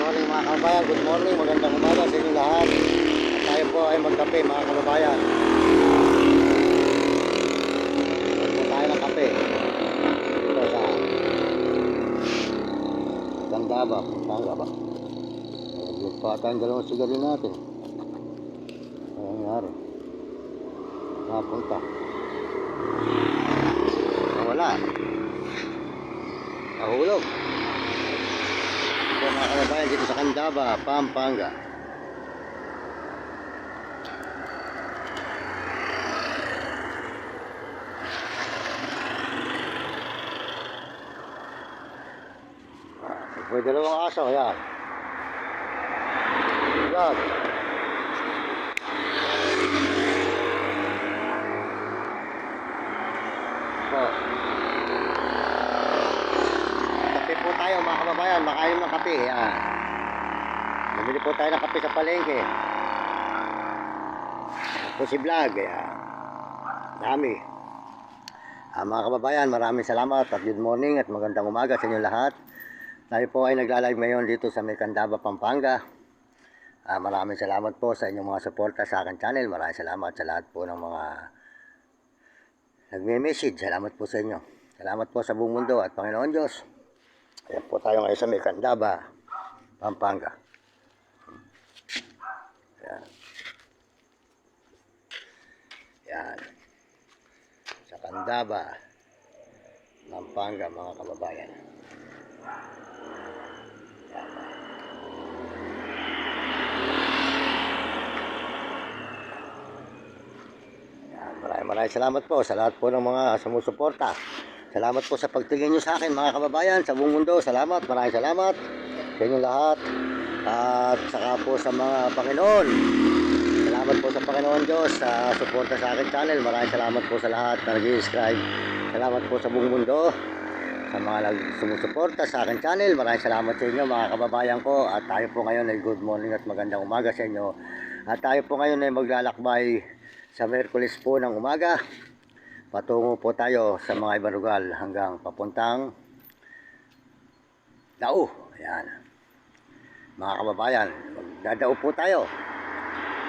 morning mga kababayan, good morning, magandang umaga sa inyo lahat. At tayo po ay magkape mga kababayan. Magkape tayo ng kape. Ito sa ganda ba? Tangga ba? Naglupa tayong dalawang sigarin natin. Ano nangyari? Napunta. Wala. Nahulog. Ito mga kababayan dito sa Candaba, Pampanga. May dalawang aso, yan. Yan. So, kape po tayo mga kababayan, makainom ng kape. Yan. Bumili po tayo ng kape sa palengke. Ako si Vlog. Yan. Dami. Mga kababayan, maraming salamat at good morning at magandang umaga sa inyo lahat. Tayo po ay nagla-live ngayon dito sa Candaba, Pampanga. Maraming salamat po sa inyong mga suporta sa akin channel. Maraming salamat sa lahat po ng mga nagme-message. Salamat po sa inyo. Salamat po sa buong mundo at Panginoon Diyos. Ayan po tayo ngayon sa Candaba, Pampanga. Ayan. Ayan. Sa Candaba, Pampanga mga kababayan. Maraming salamat po sa lahat po ng mga sumusuporta. Salamat po sa pagtingin nyo sa akin mga kababayan sa buong mundo. Salamat, maraming salamat sa inyo lahat. At saka po sa mga Panginoon. Salamat po sa Panginoon Diyos sa suporta sa akin channel. Maraming salamat po sa lahat na nag-subscribe. Salamat po sa buong mundo sa mga sumusuporta sa akin channel. Maraming salamat sa inyo mga kababayan ko. At tayo po ngayon ay good morning at magandang umaga sa inyo. At tayo po ngayon ay maglalakbay sa Miyerkules po ng umaga. Patungo po tayo sa mga ibang lugar hanggang papuntang Dao. Ayan. Mga kababayan, magdadao po tayo.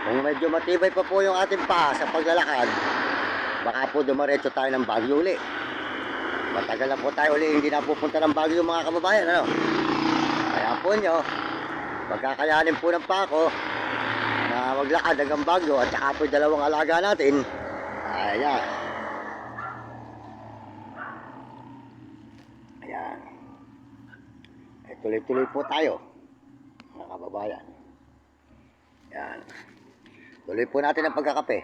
Kung medyo matibay pa po yung ating paa sa paglalakad, baka po dumaretso tayo ng Baguio uli. Matagal na po tayo uli hindi na pupunta ng Baguio mga kababayan. Ano? Kaya po nyo, pagkakayanin po ng paa ko na maglakad hanggang Baguio at saka po dalawang alaga natin. Ayan. Ayan. Tuloy-tuloy po tayo mga kababayan. Ayan. Tuloy po natin ang pagkakape.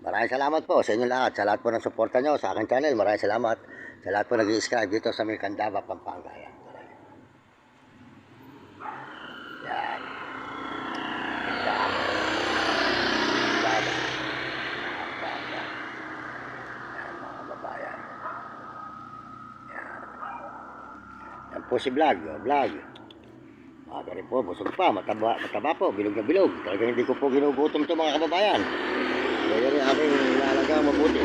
Maraming salamat po sa inyo lahat. Sa lahat po ng suporta nyo sa aking channel. Maraming salamat sa lahat po nag-i-subscribe dito sa Candaba, Pampanga. Ayan. Ayan. Yan po si Vlog. Ganun po, busog pa, mataba po, bilog na bilog. Talagang hindi ko po ginugutom ito mga kababayan. Kaya rin aking ilalagang mabuti.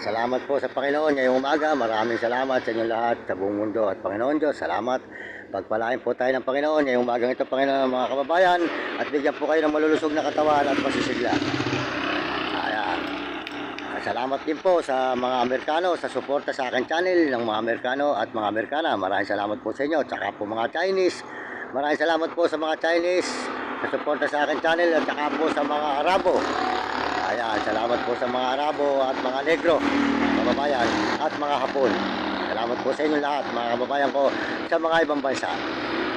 Salamat po sa Panginoon ngayong umaga. Maraming salamat sa inyo lahat sa buong mundo at Panginoon Diyos. Salamat. Pagpalain po tayo ng Panginoon ngayong umagang ito, Panginoon mga kababayan. At bigyan po kayo ng malulusog na katawan at masisigla. Ayan. Salamat din po sa mga Amerikano sa suporta sa akin channel ng mga Amerikano at mga Amerikana. Maraming salamat po sa inyo. Tsaka po mga Chinese. Maraming salamat po sa mga Chinese sa suporta sa akin channel at tsaka po sa mga Arabo. Ayan, salamat po sa mga Arabo at mga Negro, kababayan, at mga Hapon. Salamat po sa inyo lahat, mga kababayan ko, sa mga ibang bansa.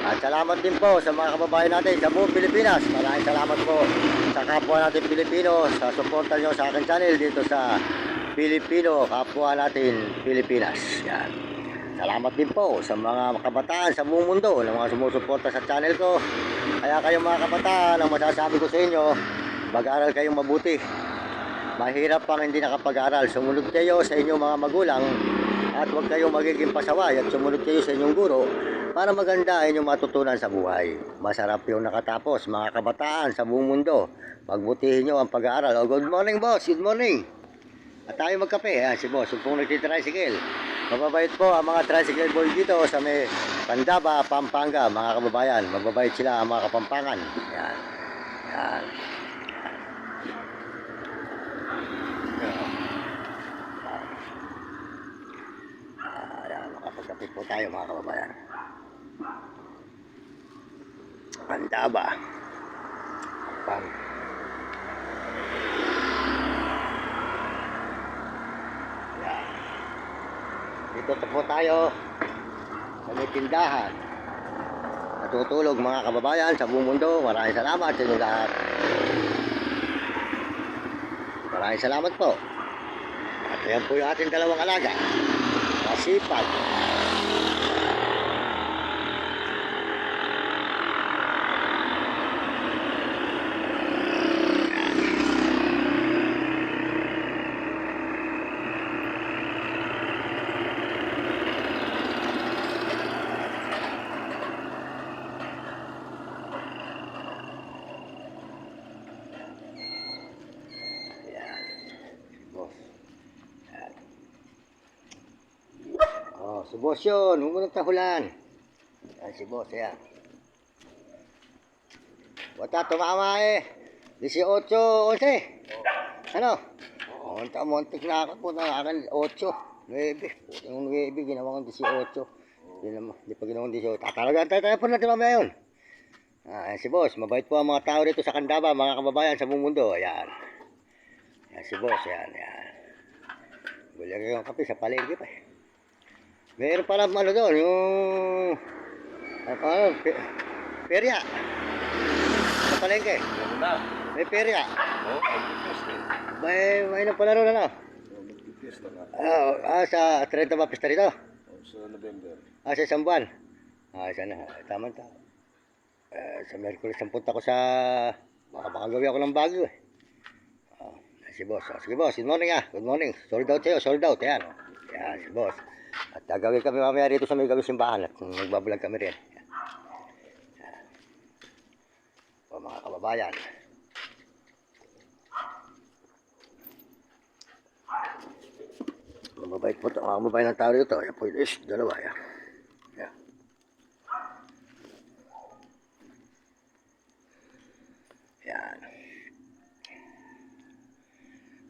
At salamat din po sa mga kababayan natin sa buong Pilipinas. Maraming salamat po sa kapwa natin Pilipino sa suporta nyo sa akin channel dito sa Pilipino, kapwa natin Pilipinas. Yan. Salamat din po sa mga kabataan sa buong mundo na mga sumusuporta sa channel ko. Kaya kayo mga kabataan, ang masasabi ko sa inyo, mag-aral kayong mabuti. Mahirap pang hindi nakapag-aral. Sumunod kayo sa inyong mga magulang at huwag kayong magiging pasaway at sumunod kayo sa inyong guro para maganda ang inyong matutunan sa buhay. Masarap yung nakatapos, mga kabataan sa buong mundo. Pagbutihin nyo ang pag-aaral. Oh, good morning, boss. Good morning. At tayo magkape. Ayan, si boss. Yung pong nagtitricycle. Mababait po ang mga tricycle boy dito sa may Pandaba, Pampanga, mga kababayan. Mababait sila ang mga Kapampangan. Ayan. Ayan. Ayan, makapagkape po tayo mga kababayan. Pandaba. Pampanga. Dito po tayo sa may tindahan. Natutulog mga kababayan sa buong mundo. Maraming salamat sa inyo lahat. Maraming salamat po. At ayan po yung ating dalawang alaga. Masipag. Oh, si boss yun. Huwag mo nang tahulan. Yan si boss, yan. Wata, tumama eh. 18, 11. Ano? Montik na ako po na akin 8, 9. Yung 9, ginawa kong 18. Hindi pa ginawa kong 18. Tatalagaan tayo po natin mamaya yun. Yan si boss. Mabait po ang mga tao dito sa Candaba, mga kababayan sa buong mundo. Yan. Yan si boss, yan. Bulagay yung kape sa palengke pa eh. Meron pala ano doon, yung perya. Sa palengke. May perya. May na pala ron ano? Sa 30 ba pista rito? Sa November. Sa isang buwan. Sana. Tama. Sa Merkulis ang punta ko sa... Baka gawin ako ng Baguio eh. Si boss. Sige boss, good morning Good morning. Sold out sa'yo, sold out. Yan. Yan si boss. At gagawin kami mamaya rito sa may gawin simbahan at magbablog kami rin. O mga kababayan. Mababait po ito. Mga kababayan ng tao dito. Yan po yung dalawa. Yan. Yan.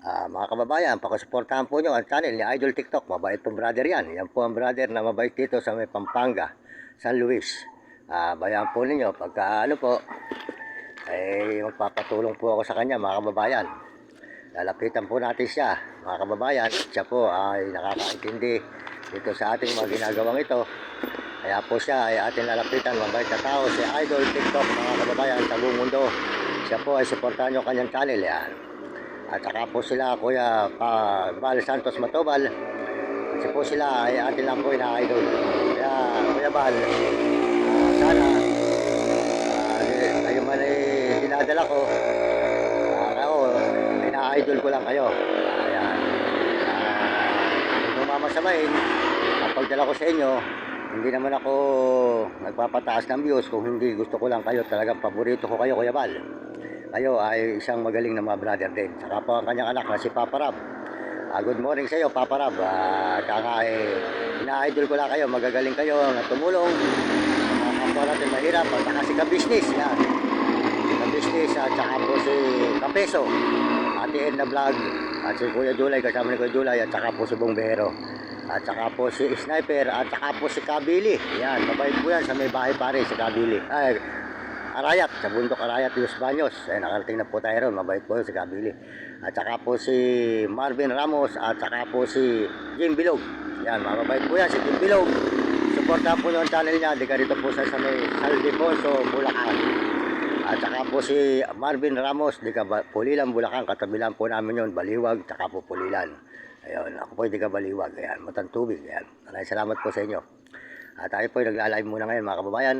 Mga kababayan, pakasuportahan po nyo ang channel ni Idol TikTok. Mabait pong brother yan. Yan po ang brother na mabait dito sa may Pampanga, San Luis. Bayan po ninyo, pagka ano po, ay magpapatulong po ako sa kanya mga kababayan. Lalapitan po natin siya mga kababayan. Siya po ay nakakaintindi dito sa ating mga ginagawang ito. Kaya po siya ay ating lalapitan. Mabait na tao si Idol TikTok mga kababayan sa buong mundo. Siya po ay suportahan nyo kanyang channel yan. At saka po sila Kuya Val Santos Matobal. Kasi po sila ay atin lang po ina-idol. Kaya Kuya Val, sana kayo man ay dinadala ko. Ina-idol ko lang kayo. Ayan. Kung mamasamain, ang pagdala ko sa inyo, hindi naman ako nagpapataas ng views kung hindi gusto ko lang kayo. Talagang paborito ko kayo Kuya Val. Kayo ay isang magaling na mga brother din. Saka po ang kanyang anak na si Papa Rab. Good morning sa iyo Papa Rab. Ina-idol ko lang kayo. Magagaling kayo na tumulong. Kapwa natin mahirap. At saka si ka-business. Yan. Ka-business at saka po si Kapeso. Ate Edna Vlog. At si Kuya Julay. Kasama ni Kuya Julay. At saka po si Bongbero. At saka po si Sniper. At saka po si Kabili. Yan. Mabait po yan sa may bahay pare si Kabili. Arayat, sa bundok Arayat, Los Baños. Nakarating na po tayo ron, mabait po yun si Kabili. At saka po si Marvin Ramos, at saka po si Jim Bilog. Yan, mabait po yan si Jim Bilog. Supportahan po nyo ang channel niya, di ka rito po sa may Saldifonso, Bulacan. At saka po si Marvin Ramos, di ka Pulilan, Bulacan. Katabilan po namin yun, Baliwag, saka po Pulilan. Ayun, ako po di ka Baliwag. Ayan, Matantubig. Ayan, maraming salamat po sa inyo. At tayo po ay nagla-live muna ngayon mga kababayan.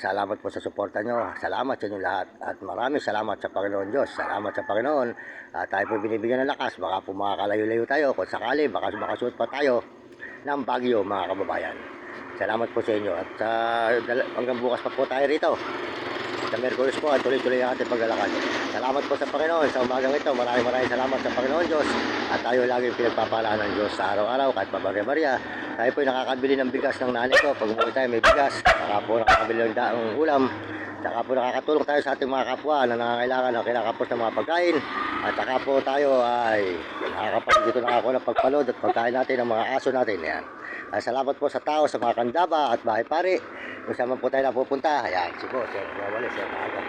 Salamat po sa suporta nyo. Salamat sa inyo lahat. At maraming salamat sa Panginoon Diyos. Salamat sa Panginoon. Tayo po binibigyan ng lakas. Baka po makakalayo-layo tayo. Kung sakali, baka makasuot pa tayo. ng Baguio mga kababayan. Salamat po sa inyo at hanggang bukas pa po tayo rito. Sa Merkulis po at tuloy-tuloy ang ating paglalakad. Salamat po sa Panginoon sa umagang ito. Maraming salamat sa Panginoon Diyos. At tayo laging pinagpapalaan ng Diyos sa araw-araw kahit pabarya-barya. Tayo po nakakabili ng bigas ng nanay ko. Pag umuwi tayo may bigas. Saka po nakakabili ng daang ulam. Saka po nakakatulong tayo sa ating mga kapwa na nangangailangan ng kinakapos ng mga pagkain. At saka po tayo ay dito nakakuha ng pagpalod at pagkain natin ng mga aso natin. Yan. Salamat po sa tao, sa mga kandaba at bahay pari. Kung saan man po tayo napupunta. Ayan, sigo, siya, wawali, siya, maaga.